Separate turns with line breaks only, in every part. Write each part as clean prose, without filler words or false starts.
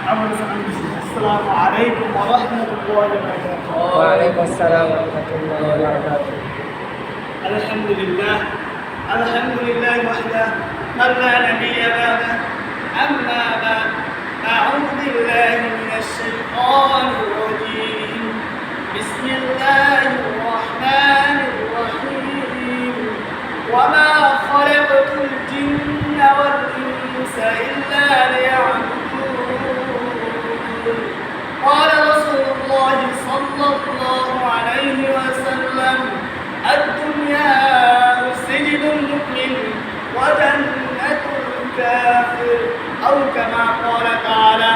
السلام عليكم ورحمة الله وبركاته.
وعليكم السلام ورحمة الله وبركاته.
الحمد لله وحده من لا نبي بعده. أما بعد أعوذ بالله من الشيطان الرجيم. بسم الله الرحمن الرحيم. وما خلقت الجن والإنس إلا ليعبدون. قال رسول الله صلى الله عليه وسلم: الدنيا سجن المؤمن وجنة الكافر أو كما قال تعالى.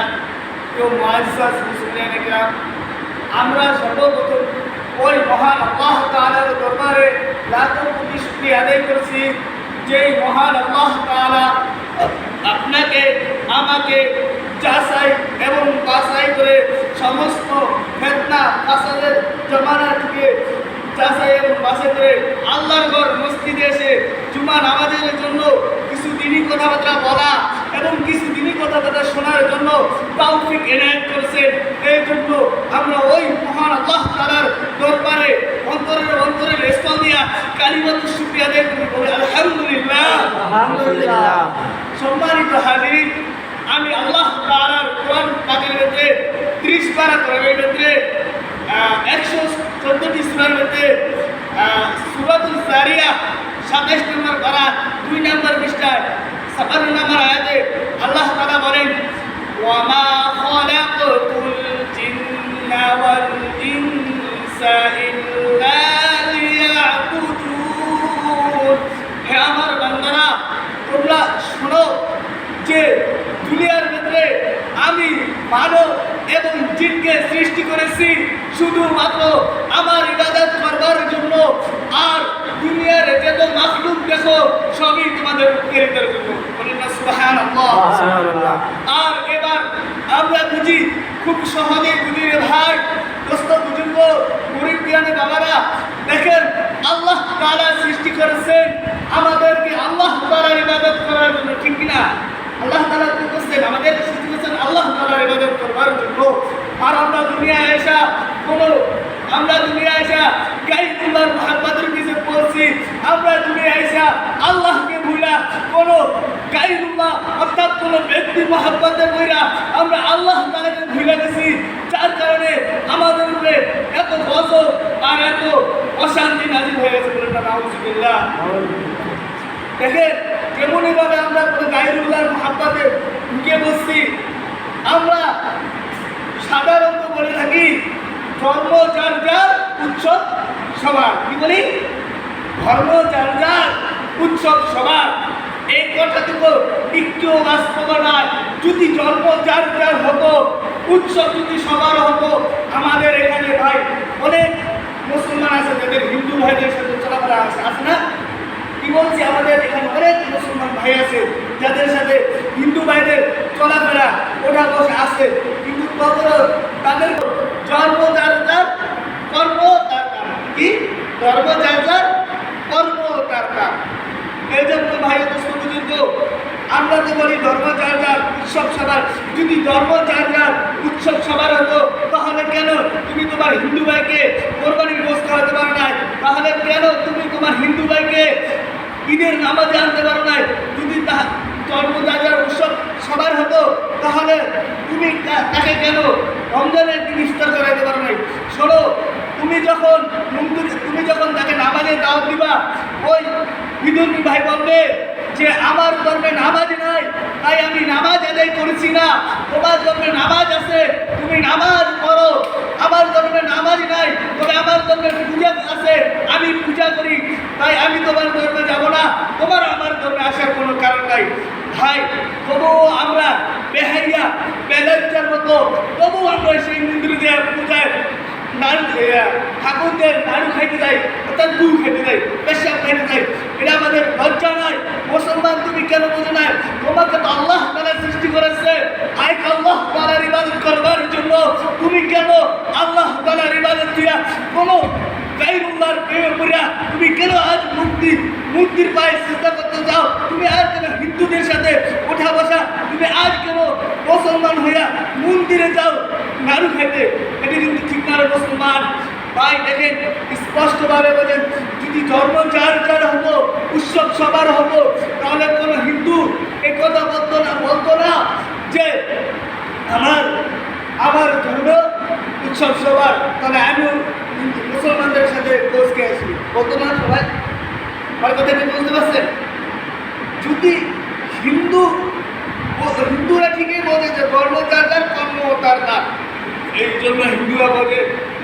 يوم معزز মুসলিম একরাম, আমরা সর্বপ্রথম ওই মহান আল্লাহ তাআলার দরবারে লাখো কোটি শুকরিয়া আদায় করছি, যেই মহান আল্লাহ তাআলা আপনাকে আমাকে যাচাই এবং বাছাই করে সমস্ত ফিতনা ফাসাদের জমানা থেকে যাচাই এবং বাছাই করে আল্লাহর ঘর মসজিদে এসে জুমা নামাজের জন্য কিছু দিনই কথাবার্তা বলা এবং কিছু দিনই কথাবার্তা শোনার জন্য তৌফিক এনায়েত করেছেন। এই জন্য আমরা ওই মহান আল্লাহ তাআলার দরবারে অন্তরের স্থল দিয়া কালিমাতুশ শুকরিয়া আদায় করি, বলি আলহামদুলিল্লাহ।
আলহামদুলিল্লাহ।
সম্মানিত হাজিরিন, আমি আল্লাহ তাআলার কোরআন পাকের মধ্যে 30 পারা কোরআনের মধ্যে 114টি সূরার মধ্যে সূরাতুল জারিয়াত 27 নম্বর পারা 2 নম্বর পৃষ্ঠায় 56 নম্বর আয়াতে আল্লাহ তাআলা বলেন: ওয়ামা খালাকাতুল জিন্না ওয়াল ইনসা ইল্লা লিয়াবুদুন। হে আমার বান্দারা, তোমরা শোনো যে দুনিয়ার ভিতরে আমি মানব এবং জিনকে সৃষ্টি করেছি শুধুমাত্র আমার ইবাদত করবার জন্য, আর দুনিয়ার যত মাখলুক দেখো সবই তোমাদের উপকারিতার জন্য। বলেন না সুবহানাল্লাহ। আর এবার আমরা বুঝি, খুব সহজে বুঝি রে ভাই, দোস্ত বুজুর্গ, মুরিদিয়ানে বাবারা, দেখেন আল্লাহ তাআলা সৃষ্টি করেছেন আমাদেরকে আল্লাহ তাআলার ইবাদত করার জন্য, ঠিক কিনা? আল্লাহ তাআলা কি করছেন? আমাদের সৃষ্টি করেছেন আল্লাহ তাআলার ইবাদত করবার জন্য। আর আমরা দুনিয়ায় এসা গায়রুল্লাহর মুহাব্বতের পিছে পড়ছি। আমরা দুনিয়ায় এসা আল্লাহকে ভুলা কোনো গায়রুল্লাহ অর্থাৎ কোনো ব্যক্তির মুহাব্বতে পড়া আমরা আল্লাহ তাআলাকে ভুলে গেছি, যার কারণে আমাদের উপরে এত গজব আর এত অশান্তি নাযিল হয়ে গেছে। বলেন না নাউযুবিল্লাহ। দেখেন কেমনইভাবে আমরা কোনো গায়রুল্লাহর মুহাব্বতে ঢুকে বসছি। আমরা সাধারণত বলে থাকি ধর্ম যার যার, উৎসব সবার। কি বলি? ধর্ম যার যার, উৎসব সবার। এই কথাটুকু একটু বাস্তব নয়। যদি ধর্ম যার যার হতো, উৎসব যদি সবার হতো, আমাদের এখানে ভাই অনেক মুসলমান আছে যাদের হিন্দু ভাইদের সাথে চলাফেরা আছে না? কি বলছি, আমাদের এখানে অনেক মুসলমান ভাই আছে যাদের সাথে হিন্দু ভাইদের চলাফেরা ওঠা বসা আছে, কিন্তু তাদের ধর্ম যার যার, কর্ম তার তার। কি? ধর্ম যার যার, কর্ম তার তার। এই জন্য ভাই দোস্ত বুজুর্গ, আমরা তো বলি ধর্ম যার যার, উৎসব সবার। যদি ধর্ম যার যার, উৎসব সবার হতো, তাহলে কেন তুমি তোমার হিন্দু ভাইকে কোরবানির গোশত খাওয়াতে পারো না? তাহলে কেন তুমি তোমার হিন্দু ভাইকে ঈদের নামাজে আনতে পারো না? যদি ধর্ম যার যার, উৎসব সবার হতো, তাহলে তুমি তাকে কেন রমজানের দিন ইফতার করাইতে পারো না? শোনো, তুমি যখন তাকে নামাজে দাওয়াত দিবা, ওই বিধর্মী ভাই বলবে যে আমার ধর্মে নামাজ নাই, তাই আমি নামাজ আদায় করছি না। তোমার ধর্মে নামাজ আছে, তুমি নামাজ করো। আমার ধর্মে নামাজ নাই, তবে আমার ধর্মে পূজা আছে, আমি পূজা করি, তাই আমি তোমার ধর্মে যাব না। তোমার আমার ধর্মে আসার কোনো কারণ নাই। ভাই, তবুও আমরা বেহাইয়া বেলজ্জার মতো তবুও আমরা সেই মন্দিরে যে পূজায় ঠাকুরদের নাড়ু খাইতে যাই, অর্থাৎ গুড় খাইতে যাই, পেশাব খাইতে যাই। এটা আমাদের লজ্জা নয়? মুসলমান তুমি কেন বোঝো না? তোমাকে তো আল্লাহ তাআলা সৃষ্টি করেছে আল্লাহ তাআলার ইবাদত করবার জন্য। তুমি কেন আল্লাহ তাআলার ইবাদত দিয়া কোনো গায়রুল্লাহর প্রেমে পড়া তুমি কেন আজ মূর্তির পায়ে সিজদা করতে যাও? তুমি আজ কেন হিন্দুদের সাথে ওঠা বসা? তুমি আজ কেন মুসলমান হইয়া নাড়ু খাইতে, এটি কিন্তু ঠিক না রে মুসলমান। ভাই দেখেন স্পষ্টভাবে বলেন, যদি ধর্ম যার যার হতো, উৎসব সবার হতো, তাহলে কোনো হিন্দু এই কথা বলতো না যে আমার ধর্ম উৎসব সবার, তাহলে আমিও মুসলমানদের সাথে বসকে আসি, বলতো না সবাই? আমার কথা কি বুঝতে পারছেন? যদি হিন্দুরা ঠিকই বলে যে ধর্ম যার যার, কর্ম তার তার, এই জন্য হিন্দুরা বলে,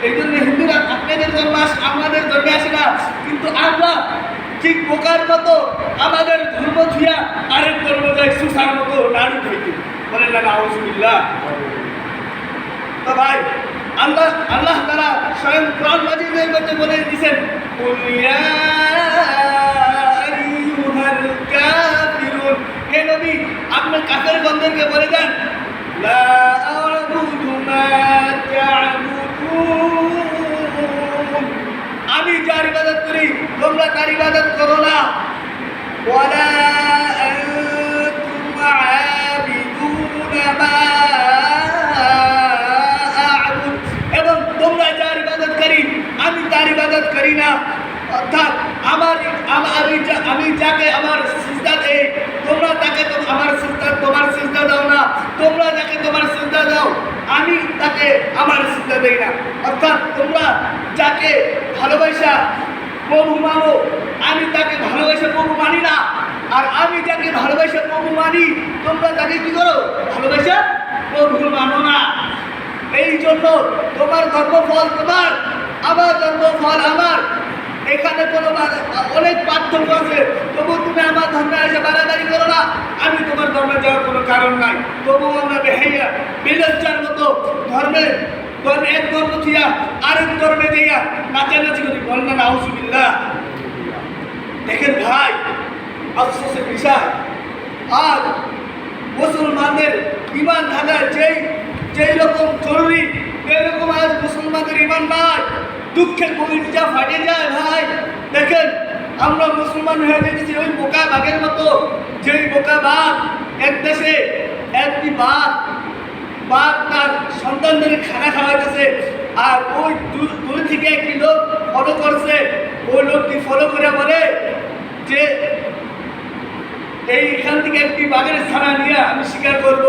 এই জন্য হিন্দুরা আপনাদের ধর্ম আমাদের ধর্মে আসে না, কিন্তু আমরা ঠিক বোকার মতো আমাদের ধর্ম থুয়া আরেক ধর্ম যায় সুসার মতো নাড়ু খাইতে, বলেন না নাউজুবিল্লাহ। তো ভাই আল্লাহ তাআলা স্বয়ং কোরআন মাজিদের মধ্যে বলে দিয়েছেন, কুল ইয়া আইয়ুহাল কাফিরুন, হে নবী আপনি কাফেরগণদেরকে বলে দেন, লা আ'বুদু মা তা'বুদুন, আমি যার ইবাদত করি তোমরা তার ইবাদত করো না, ওয়ালা আনতুম আ'বিদুনা মা আ'বুদ, এবং তোমরা যার ইবাদত করি আমি তার ইবাদত করি না। অর্থাৎ আমি যাকে আমার সিজদা দেই তোমরা তাকে তোমার সিজদা দাও না, তোমরা যাকে তোমার সিজদা দাও আমি তাকে আমার সিজদা দেই না। অর্থাৎ তোমরা যাকে ভালোবাসা প্রভু মানো আমি তাকে ভালোবাসা প্রভু মানি না, আর আমি যাকে ভালোবাসা প্রভু মানি তোমরা তাকে কি করো? ভালোবাসা প্রভু মানো না। এই জন্য তোমার ধর্মফল তোমার, আমার ধর্মফল আমার, এখানে কোনো অনেক পার্থক্য আছে। তবু তুমি আমার ধর্মে এসে বাড়াবাড়ি করো না, আমি তোমার ধর্মে যাওয়ার কোনো কারণ নাই। তবু আমরা বেহাইয়া বিলজ্জার মতো ধর্মে এক ধর্ম থিয়া আরেক ধর্মে দিয়া নাচানাচি করি, বল না নাউজুবিল্লাহ। দেখেন ভাই আফসোসের বিষয়, আর মুসলমানদের ইমান থাকা যেই রকম জরুরি, এই রকম আজ মুসলমানদের ইমান নাই। দুঃখের কলিজা ফাটে যায় ভাই। দেখেন আমরা মুসলমান হয়ে গেছি ওই বোকা বাঘের মতো, যেই বোকা বাঘ এক দেশে একটি বাঘ তার সন্তানদের খানা খাওয়াইতেছে, আর ওই দূর থেকে একটি লোক ফলো করছে, ওই লোকটি ফলো করে বলে যে এইখান থেকে একটি বাঘের ছানা নিয়ে আমি শিকার করব।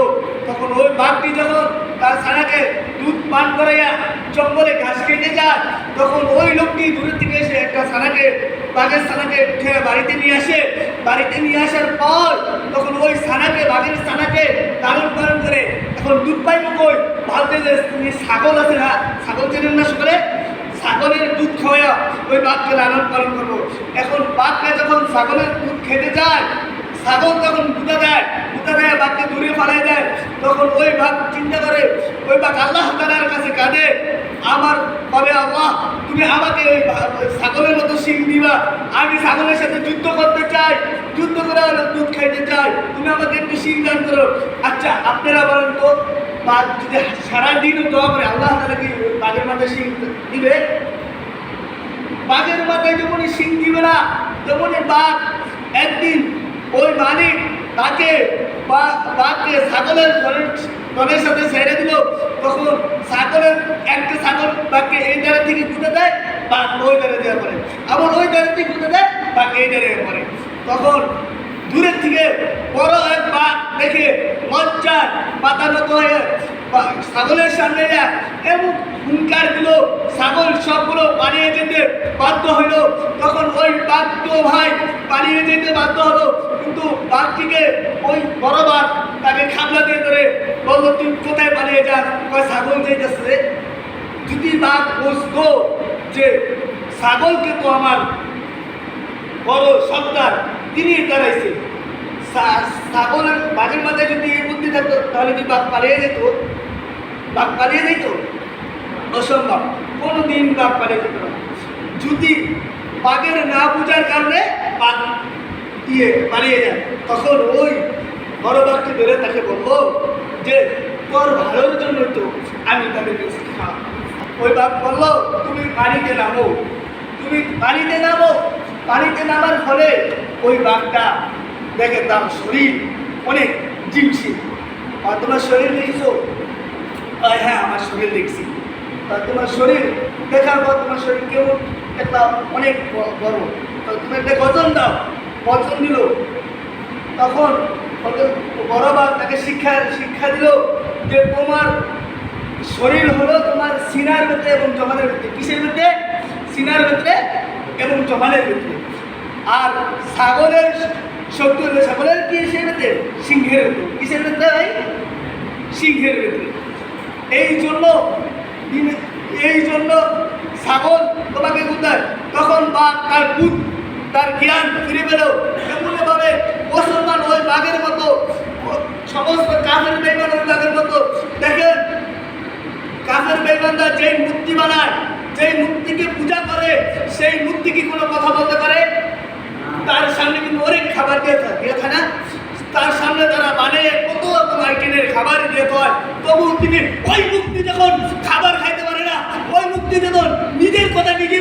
তখন ওই বাঘটি যখন তার ছানাকে দুধ পান করাইয়া জঙ্গলে ঘাস খেতে যায়, তখন ওই লোকটি দূরের থেকে এসে একটা বাঘের ছানাকে উঠে বাড়িতে নিয়ে আসে। বাড়িতে নিয়ে আসার পর তখন ওই বাঘের ছানাকে লালন পালন করে, এখন দুধ পাইব কই? ভাবতে যে ছাগল আছে না, ছাগল চেনেন না সকলে, ছাগলের দুধ খাওয়া ওই বাঘকে লালন পালন করবো। এখন বাঘটা যখন ছাগলের দুধ খেতে যায়, ছাগল তখন গুঁতা দেয় বাঘকে দূরে ফালাই দেয়। তখন ওই বাঘ চিন্তা করে, ওই বাঘ আল্লাহ তাআলার কাছে কাঁদে, আমার তবে আল্লাহ তুমি আমাকে ছাগলের মতো শিং দিবা, আমি ছাগলের সাথে যুদ্ধ করতে চাই, যুদ্ধ করে দুধ খাইতে চাই, তুমি আমাকে একটু শিং দান করো। আচ্ছা আপনারা বলেন তো, বাঘ যদি সারাদিনও দোয়া করে আল্লাহ তাআলা কি বাঘের মাথায় শিং দিবে? বাঘের মাথায় যেমনই শিং দিবে না, তেমনই বাঘ একদিন ওই মালিক বাঘকে ছাগলের দলের সাথে ছেড়ে দিল। তখন একটা ছাগল বাঘকে এই দ্বারা থেকে গুঁতে দেয়, বাঘ ওই দ্বারা দেওয়া পড়ে, আবার ওই দ্বারা থেকে গুঁতে দেয়, বাঘ এই দ্বারা পড়ে। তখন দূরের থেকে বড় এক বাঘ দেখে লজ্জায় পাতানত হয়ে ছাগলের সামনে যায় এবং হুঙ্কার দিল, ছাগল সবগুলো পালিয়ে যেতে বাধ্য হইল। তখন ওই বাঘটিও ভাই পালিয়ে যেতে বাধ্য হলো, কিন্তু বাঘটিকে ওই বড় বাঘ তাকে খাবলা দিয়ে ধরে বললো, তুই কোথায় পালিয়ে যাস? ছাগল যেতেছে। যদি বাঘ বুঝতো যে ছাগলকে তো আমার বড় সর্দার তিনি দাঁড়াইছে, ছাগলের বাঘের মাথায় যদি এই বুদ্ধি থাকতো তাহলে কি বাঘ পালিয়ে যেত? অসম্ভব, কোনোদিন বাঘ পালিয়ে যেত না। যদি বাঘের না বুঝার কারণে বাঘ পালিয়ে যায়, তখন ওই বড় বাঘকে ধরে তাকে বলবো যে তোর ভালোর জন্য তো আমি তাদেরকে খাওয়া। ওই বাঘ বললো, তুমি পানিতে নামার ফলে ওই বাঘটা দেখে তার শরীর অনেক জিমছি। আর তোমার শরীর দেখেছো হ্যাঁ আমার শরীর দেখছি। তোমার শরীর দেখার পর তোমার শরীর কেমন একটা অনেক বড়, তুমি একটা গজন দাও, গজন দিল। তখন বড়বা তাকে শিক্ষা দিল যে তোমার শরীর হলো তোমার সিনার ভেতরে এবং জমানের ভেতরে। কিসের ভেতরে? সিনার ভেতরে এবং জমানের ভেতরে। আর ছাগলের শক্তি হলো, ছাগলের কি কিসের ভেতরে? সিংহের ভেতরে। কিসের ভেতরে ভাই? সিংহের ভেতরে। এই জন্য ছাগল তোমাকে কোথায় তখন বাঘ তার বুধ তার জ্ঞান ফিরে পেল। এমনভাবে মুসলমান ওই বাঘের মতো, সমস্ত কাফের বেঈমান ওই বাঘের মতো। দেখেন কাফের বেঈমানরা যেই মূর্তি বানায়, যেই মূর্তিকে পূজা করে, সেই মূর্তি কি কোনো কথা বলতে পারে? তার সামনে কিন্তু অনেক খাবার দিয়ে থাকে না? তার সামনে তারা বানিয়ে কত রকম আইটেমের খাবার দিয়ে হয়, তবু তিনি ওই মূর্তি যখন খাবার খাইতে পারে না, ওই মূর্তি যখন নিজের কথা নিজে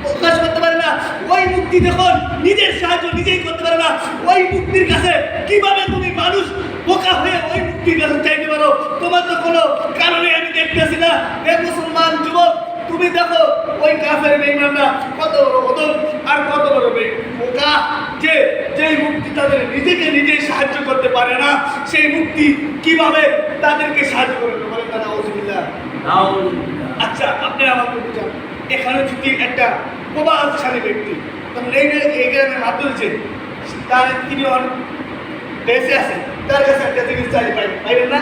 প্রকাশ করতে পারে না, ওই মূর্তি যখন নিজের সাহায্য নিজেই করতে পারে না, ওই মূর্তির কাছে কিভাবে তুমি মানুষ বোকা হয়ে ওই মূর্তির কাছে চাইতে পারো? তোমার তো কোনো কারণে আমি দেখতেছি না। হে মুসলমান যুবক, তুমি দেখো ওই কাফের বেঈমানরা কত বড় অদম আর কত বড় বোকা, যেই মুক্তি তাদের নিজেকে নিজেই সাহায্য করতে পারে না, সেই মুক্তি কিভাবে তাদেরকে সাহায্য করতে পারে? তারা অসুবিধা। আচ্ছা আপনি আমাকে বুঝান, এখানে যদি একটা প্রভাবশালী ব্যক্তি এই গ্রামের মাধ্যমে তার তিনি বেঁচে আছে, তার কাছে একটা জিনিস চাই পাইবেন না?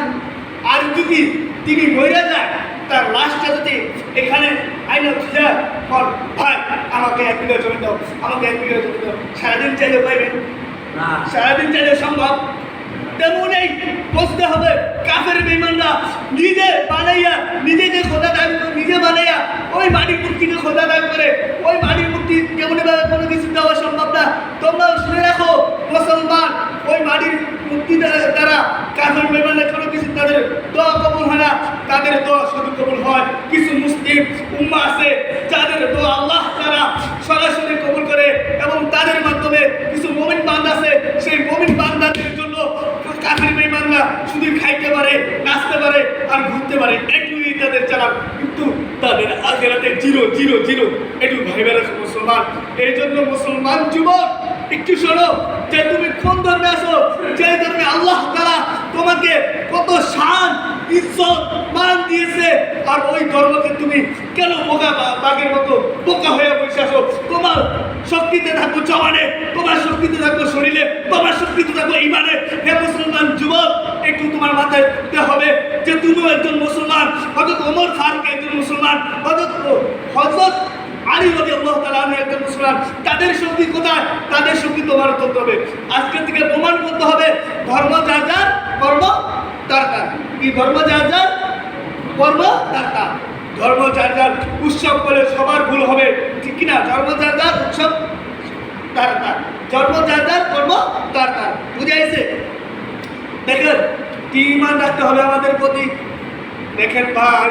আর যদি তিনি মরে যায়, তার লাশটা যদি এখানে আইন ভাই আমাকে 1 বিঘা জমি দাও, আমাকে 1 বিঘা জমি দাও, সারাদিন চাইলে পাইবেন? সারাদিন চাইলে সম্ভব? তেমনই বুঝতে হবে কাফের বেঈমানরা নিজে বানাইয়া, নিজেকে খোদা দাবি করে, নিজে বানাইয়া ওই মাটির মূর্তিকে খোদা দাবি করে। ওই মাটির মূর্তি কেমনভাবে কোনো কিছু দেওয়া সম্ভব না। তোমরা শুনে রাখো মুসলমান, ওই মাটির মূর্তি দ্বারা কাফের বেঈমানরা কোনো কিছু তাদের দোয়া কবুল হয় না, তাদের দোয়া শুধু কবুল হয় কিছু মুসলিম উম্মাহ আছে যাদের দোয়া আল্লাহ তাআলা সরাসরি কবুল করে, এবং তাদের মাধ্যমে কিছু মুমিন বান্দা আছে, সেই মুমিন বান্দাদের জন্য কাফের বেঈমানরা শুধু খাইতে পারে, নাচতে পারে আর ঘুরতে পারে, এটুকুই তাদের চালাক, কিন্তু তাদের আখিরাতে জিরো জিরো জিরো। একটু ভাইবে রাখো মুসলমান। এই জন্য মুসলমান যুবক একটু শোনো, যে তুমি কোন ধর্মে আসো, যে ধর্মে আল্লাহ তাআলা তোমাকে কত শান ইজ্জত মান দিয়েছে, আর ওই ধর্মকে তুমি কেন বাঘের মতো বোকা হয়ে বসে আসো? তোমার শক্তিতে থাকবো জওয়ানে, তোমার শক্তিতে থাকবো শরীরে, তোমার শক্তিতে থাকবো ইমানে। হে মুসলমান যুবক, একটু তোমার মাথায় দিতে হবে যে তুমিও একজন মুসলমান, হযরত ওমর ফারুক একজন মুসলমান, হযরত আলী রাদিয়াল্লাহু তাআলা আনহু একজন মুসলমান। তাদের শক্তি কোথায়? তাদের শক্তি তোমার করতে হবে। আজকে থেকে প্রমাণ করতে হবে ধর্ম যার যার, কর্ম তার তার। কি ধর্ম যার যার, কর্ম তার তার। ধর্ম যার যার উৎসব বলে সবার ভুল হবে, ঠিক কিনা? ধর্ম যার যার, উৎসব তার তার। ধর্ম যার যার, কর্ম তার তার। বুঝাইছে? দেখেন কি ঈমান রাখতে হবে আমাদের প্রতি। দেখেন ভাই,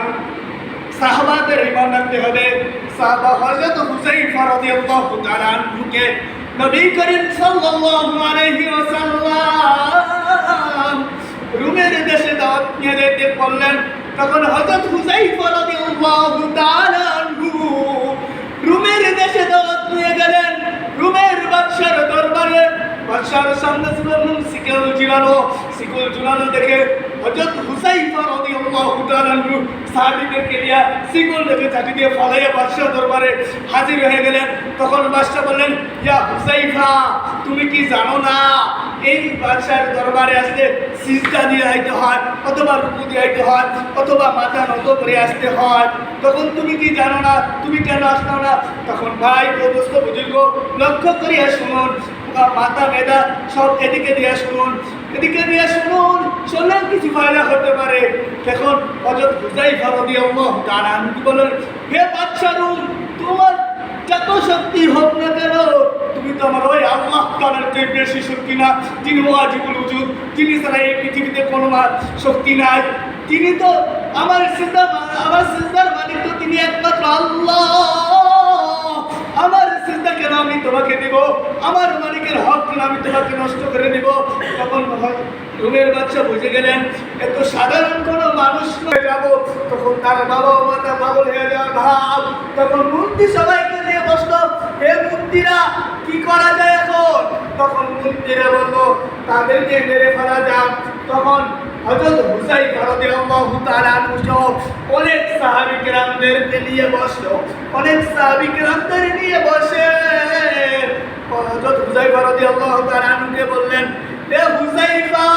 সাহাবাদের ঈমান রাখতে হবে। সাহাবা হযরত হুযায়ফা রাদিয়াল্লাহু তাআলা আনহুকে নবী করিম সাল্লাল্লাহু আলাইহি ওয়াসাল্লাম রুমের দেশে দাওয়াত নিয়ে যেতে বললেন। তখন হযরত হুযায়ফা রাদিয়াল্লাহু তাআলা আনহু রুমের দেশে দাওয়াত নিয়ে গেলেন। রুমের বাদশার দরবারে বাদশার সামনে শিকল ঝুলানো দেখে হযরত হুযায়ফা রাদিয়াল্লাহু তাআলা আনহু সাহাবীদেরকে নিয়ে শিকল দেখে চাটি দিয়ে ফলাইয়া বাদশার দরবারে হাজির হয়ে গেলেন। তখন বাদশা বললেন, ইয়া হুযায়ফা, তুমি কি জানো না এই বাদশার দরবারে আসলে সিজদা দিয়ে আইতে হয়, অথবা রুকু দিয়ে আইতে হয়, অথবা মাথা নত করে আসতে হয়? তখন তুমি কি জানো না? তুমি কেন আসতো না? তখন ভাই দোস্ত বুজুর্গ লক্ষ্য করিয়া শুনুন, মাথা মেধা সব এদিকে দিয়ে শুনুন, এদিকে দিয়ে শুনুন, শুনলেন কিছু ফায়দা হতে পারে। এখন হযরত হুযায়ফা রাদিয়াল্লাহু তাআলা আনহু বলেন, হে বাদশা রুম, তোমার যত শক্তি হোক না কেন, তুমি তো আমার ওই আল্লাহ তাআলার চেয়ে বেশি শক্তি না, যিনি ওয়াজিবুল উজুদ, যিনি ছাড়া এই পৃথিবীতে কোনো শক্তি নাই। তিনি তো আমার সিজদার মালিক, তো তিনি একমাত্র আল্লাহ। আমার রাস্তা কেন আমি তোমাকে দিব, আমার মালিকের হক কেন আমি তোমাকে নষ্ট করে দিব। তখন রুমের বাচ্চা বুঝে গেলেন এত সাধারণ কোনো মানুষ হয়ে যাব, তখন তার বাবা মাতা পাগল হয়ে যাওয়ার ভাব। তখন মন্ত্রী সবাইকে নিয়ে বসলো, হে মন্ত্রীরা কি করা যায় এখন? তখন মন্ত্রীরা বললো তাদেরকে মেরে ফেলা যাক। তখন হযরত হুযায়ফা রাদিয়াল্লাহু তাআলা আনহু সহ অনেক সাহাবী কেরামদেরকে নিয়ে বসলো, অনেক সাহাবী কেরামদের নিয়ে বসে হযরত হুযায়ফা রাদিয়াল্লাহু তাআলা আনহুকে বললেন, হে হুযায়ফা,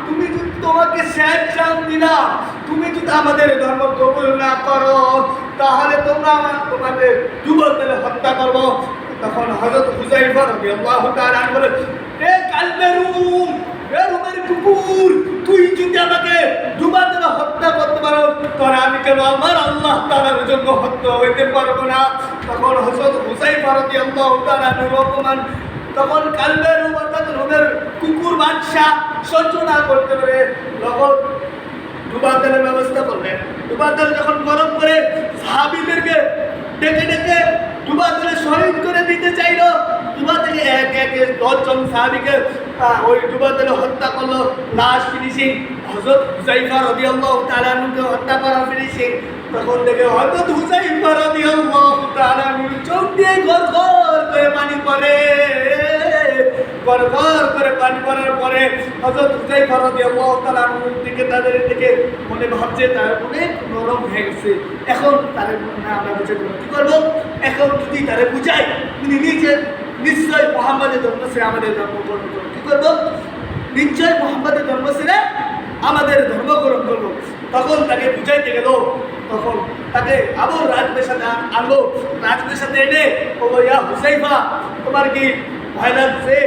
তুমি যদি তোমাকে শেষ জান দিলাম, তুমি যদি আমাদের ধর্ম কবুল না করো তাহলে তোমাকে যুবকদের হত্যা করব। তখন হযরত হুযায়ফা রাদিয়াল্লাহু তাআলা আনহু বলেন, হে কালবের রুম, হে রুমের কুকুর, তুই যদি আমাকে যুবকদের হত্যা করতে পারো তাহলে আমি কেন আমার আল্লাহ তাআলার জন্য হত্যা হইতে পারবো না। তখন হযরত হুযায়ফা রাদিয়াল্লাহু তাআলা আনহু অপমান, তখন কালবের রুম অর্থাৎ রুমের কুকুর বাদশা সহ্য না করতে পারে তখন ডুবাতেলের ব্যবস্থা করলেন। ডুবাতেল যখন গরম করে সাহাবীদেরকে ডেকে ডেকে ডুবাতেলে শহীদ করে দিতে চাইলো, ডুবাতেলে এক এক 10 জন সাহাবীকে ওই ডুবাতেলে হত্যা করলো। লাশ ফিনিশিং হযরত হুযায়ফা রাদিয়াল্লাহু তাআলা আনহুকে হত্যা করা ফিনিশিং। তখন দেখে হযরত হুযায়ফা রাদিয়াল্লাহু তাআলা আনহুর চোখ দিয়ে গড়গড় করে পানি পড়ে। গড়গড় করে পানি পড়ার পরে হযরত হুযায়ফা রাদিয়াল্লাহু তাআলা আনহুর দিকে তাদের দিকে মনে ভাবছে তার অনেক নরম হয়ে গেছে, এখন তাদের না আমরা বুঝে কি করবো? এখন যদি তারা বুঝাই তিনি নিজে নিশ্চয় মুহাম্মাদের ধর্ম ছেড়ে আমাদের ধর্ম গ্রহণ করবো। কি করবো? নিশ্চয় মুহাম্মাদের ধর্ম ছেড়ে আমাদের ধর্ম গ্রহণ করবো। তখন তাকে বুঝাইতে গেল, তখন তাকে আবার রাজপ্রাসাদে আনলো। রাজপ্রাসাদে এনে বললো, ইয়া হুযায়ফা, তোমার কি ভয় লাগছে?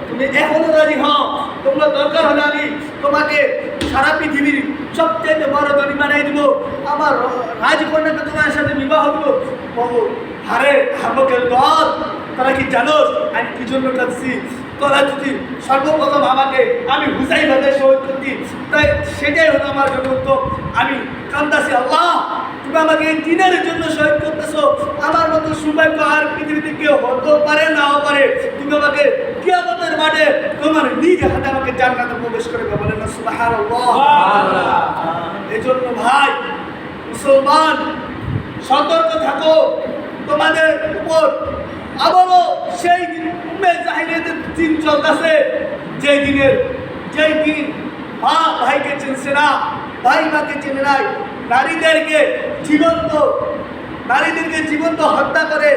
তুমি এখনো রাজি হও, তোমরা দরকার হলে আমি তোমাকে সারা পৃথিবীর সবচেয়ে বড় ধনী বানিয়ে দিব, আমার রাজকন্যাকে তোমার সাথে বিবাহ দিব। বলো, হারে হামকের দল, তারা কি জানো আমি কি জন্য কাঁদছি? তোরা যদি সর্বপ্রথম আমাকে আমি হুযায়ফাকে শহীদ করতি, তাই সেটাই হলো আমার জন্য উত্তম। আমি কান্দাছি, আল্লাহ তুমি আমাকে এই দিনের জন্য শহীদ করতেছো, আমার মতো সৌভাগ্য আর পৃথিবীতে কেউ হতে পারে নাও পারে। তুমি আমাকে কিয়ামতের মাঠে তোমার নিজ হাতে আমাকে জান্নাতে প্রবেশ করে দেবে। বলেন না সুবহানাল্লাহ। এই জন্য ভাই মুসলমান সতর্ক থাকো, তোমাদের উপর আবারও সেই উম্মে জাহিলিয়াতের দিন চলতেছে, যেই দিন মা ভাইকে চিনছে না, ভাই মাকে চিনে নাই, নারীদেরকে জীবন্ত হত্যা করে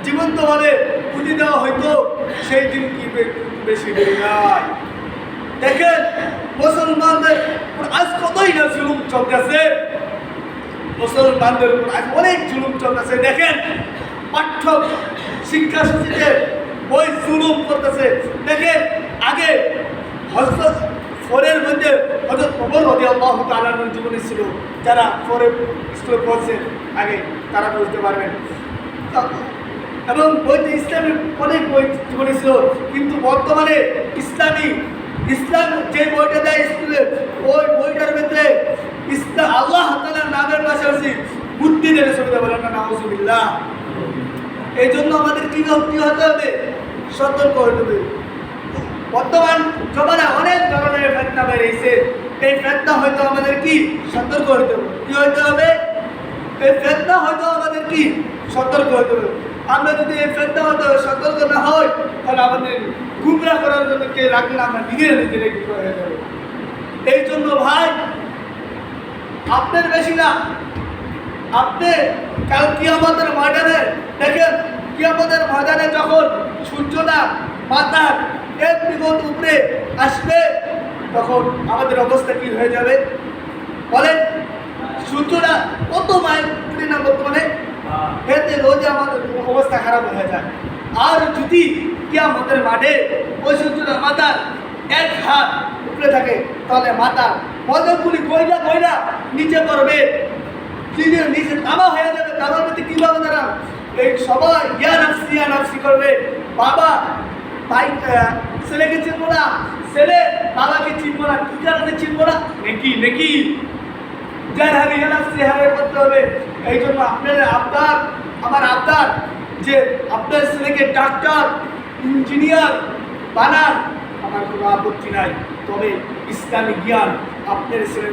জীবন্তভাবে পুঁজি দেওয়া হয়তো, সেই দিন কি বেশি দেরি নাই। দেখেন মুসলমানদের আজ কতই না জুলুম চলতেছে, মুসলমানদের উপর আজ অনেক জুলুম চলতেছে। দেখেন পাঠ্য শিক্ষাসূচিতে ওই জুলুম করতেছে। দেখেন আগে হযরত ফোরের মধ্যে হযরত ওমর রাদিয়াল্লাহু তাআলা আনহুর জীবনী ছিল, যারা ফোরে স্কুলে পড়ছে আগে তারা বুঝতে পারবেন। এবং বইতে ইসলামের অনেক বই জীবনী ছিল, কিন্তু বর্তমানে ইসলাম যে বইটা দেয় স্কুলে, ওই বইটার মধ্যে ইসলাম আল্লাহ তাআলার নামের পাশাপাশি বুদ্ধিদের সুবিধা বলেন না, নাউযুবিল্লাহ। এই জন্য আমাদের কি হতে হবে? সতর্ক হতে হবে। বর্তমান জমানায় অনেক ধরনের ফিতনা বেরিয়েছে, এই ফিতনা হয়তো আমাদের কি সতর্ক হতে হবে। কি হতে হবে? এই ফিতনা হয়তো আমাদের কি সতর্ক হতে হবে। আমরা যদি এই ফিতনা হতে সতর্ক না হই, তাহলে আমাদের গুমরাহ করার জন্য কে রাখলে না, আমরা নিজেরা কি হয়ে যাবে। এই জন্য ভাই আপনার বেশি না, আপনি কাল কিয়ামতের ময়দানে দেখেন, কিয়ামতের ময়দানে যখন সূর্যটা মাথার এক বিগত উপরে আসবে, তখন আমাদের অবস্থা কি হয়ে যাবে বলেন? সূর্যটা কত মাইল উপরে না বর্তমানে, এতে রোজে আমাদের অবস্থা খারাপ হয়ে যায়। আর যদি কিয়ামতের মাঠে ওই সূর্যটা মাথার এক হাত উপরে থাকে, তাহলে মাথা পদগুলি গয়লা নিচে পড়বে, নিচে তামা হয়ে যাবে। তামার মধ্যে কি হবে তারা? এই সবাই ইয়া নাফসি করবে। বাবা ভাই ছেলেকে চিনবো না, ছেলে বাবাকে চিনবো না। কি কারণে চিনবো না? নেকি যার হারে ইয়া নাফসি হারে করতে হবে। এই জন্য আপনার আমার আবদার যে আপনার ছেলেকে ডাক্তার ইঞ্জিনিয়ার বানান, আমার কোনো আপত্তি নাই, তবে ইসলামী জ্ঞান আপনার ছেলের